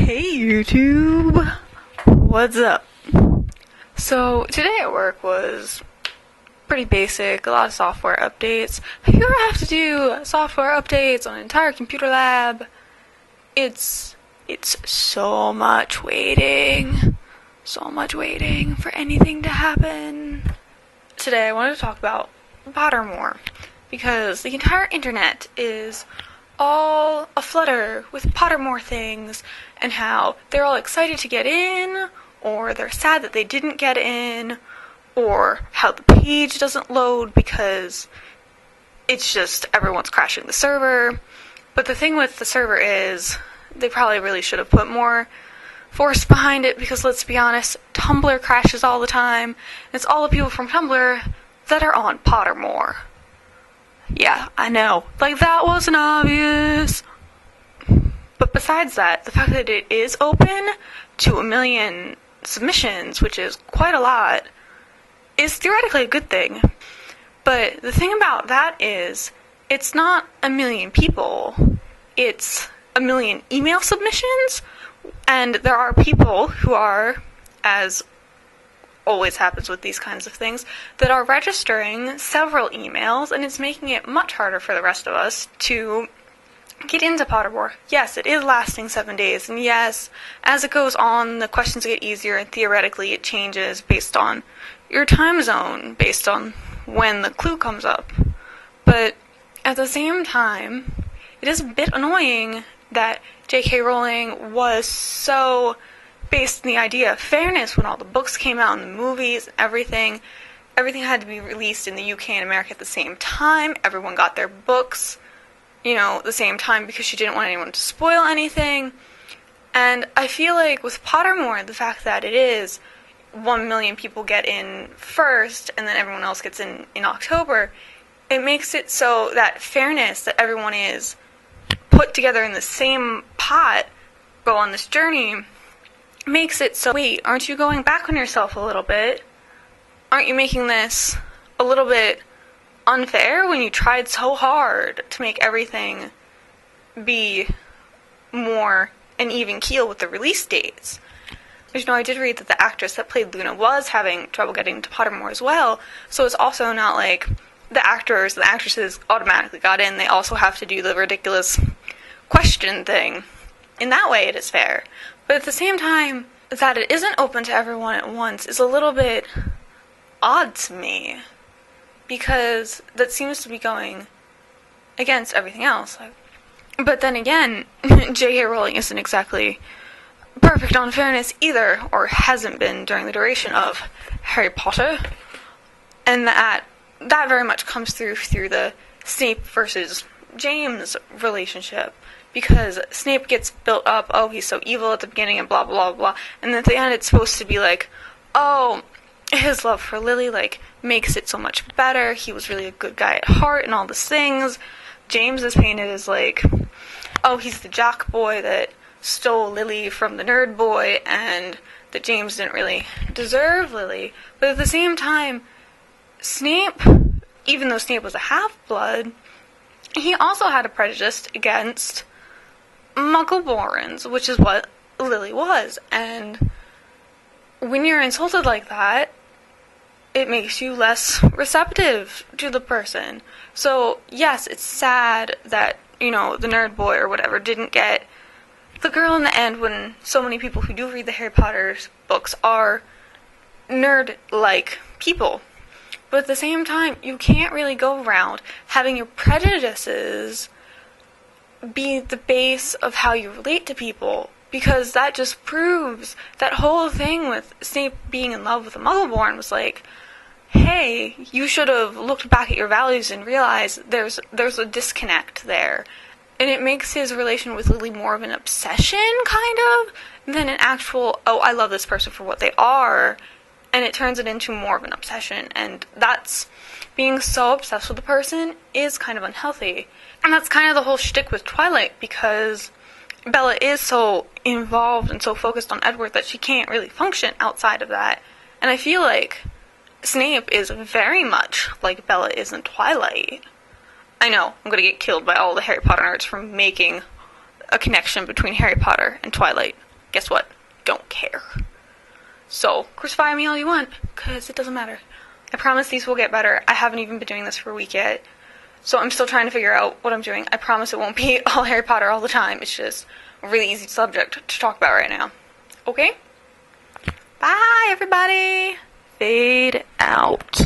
Hey YouTube, what's up? So today at work was pretty basic, a lot of software updates. Have you ever have to do software updates on an entire computer lab? It's so much waiting for anything to happen. Today I wanted to talk about Pottermore, because the entire internet is all aflutter with Pottermore things, and how they're all excited to get in, or they're sad that they didn't get in, or how the page doesn't load because it's just everyone's crashing the server. But the thing with the server is they probably really should have put more force behind it, because let's be honest, Tumblr crashes all the time, and it's all the people from Tumblr that are on Pottermore. Yeah, I know. Like, that wasn't obvious. But besides that, the fact that it is open to 1 million submissions, which is quite a lot, is theoretically a good thing. But the thing about that is, it's not 1 million people. It's 1 million email submissions, and there are people who are, as always happens with these kinds of things, that are registering several emails, and it's making it much harder for the rest of us to get into Pottermore. Yes, it is lasting 7 days, and yes, as it goes on, the questions get easier, and theoretically it changes based on your time zone, based on when the clue comes up. But at the same time, it is a bit annoying that J.K. Rowling was so based in the idea of fairness when all the books came out and the movies and everything. Everything had to be released in the UK and America at the same time. Everyone got their books, the same time, because she didn't want anyone to spoil anything. And I feel like with Pottermore, the fact that it is 1 million people get in first and then everyone else gets in October, it makes it so that fairness, that everyone is put together in the same pot, go on this journey, makes it so, wait, aren't you going back on yourself a little bit? Aren't you making this a little bit unfair when you tried so hard to make everything be more an even keel with the release dates? Because, I did read that the actress that played Luna was having trouble getting into Pottermore as well, so it's also not like the actors and the actresses automatically got in. They also have to do the ridiculous question thing. In that way, it is fair. But at the same time, that it isn't open to everyone at once is a little bit odd to me, because that seems to be going against everything else. But then again, J.K. Rowling isn't exactly perfect on fairness either, or hasn't been during the duration of Harry Potter. And that very much comes through the Snape versus James relationship. Because Snape gets built up, oh, he's so evil at the beginning and blah, blah, blah. And then at the end it's supposed to be like, oh, his love for Lily, makes it so much better. He was really a good guy at heart and all these things. James is painted as oh, he's the jock boy that stole Lily from the nerd boy, and that James didn't really deserve Lily. But at the same time, Snape, even though Snape was a half-blood, he also had a prejudice against Muggle-borns, which is what Lily was. And when you're insulted like that, it makes you less receptive to the person. So, yes, it's sad that, the nerd boy or whatever didn't get the girl in the end, when so many people who do read the Harry Potter books are nerd-like people. But at the same time, you can't really go around having your prejudices be the base of how you relate to people, because that just proves that whole thing with Snape being in love with a Muggleborn was hey, you should have looked back at your values and realized there's a disconnect there. And it makes his relation with Lily more of an obsession, kind of, than an actual, oh, I love this person for what they are. And it turns it into more of an obsession. And that's, being so obsessed with a person is kind of unhealthy. And that's kind of the whole shtick with Twilight, because Bella is so involved and so focused on Edward that she can't really function outside of that. And I feel like Snape is very much like Bella is in Twilight. I know, I'm gonna get killed by all the Harry Potter nerds for making a connection between Harry Potter and Twilight. guess what? Don't care. So, crucify me all you want, because it doesn't matter. I promise these will get better. I haven't even been doing this for a week yet. So I'm still trying to figure out what I'm doing. I promise it won't be all Harry Potter all the time. It's just a really easy subject to talk about right now. Okay? Bye, everybody. Fade out.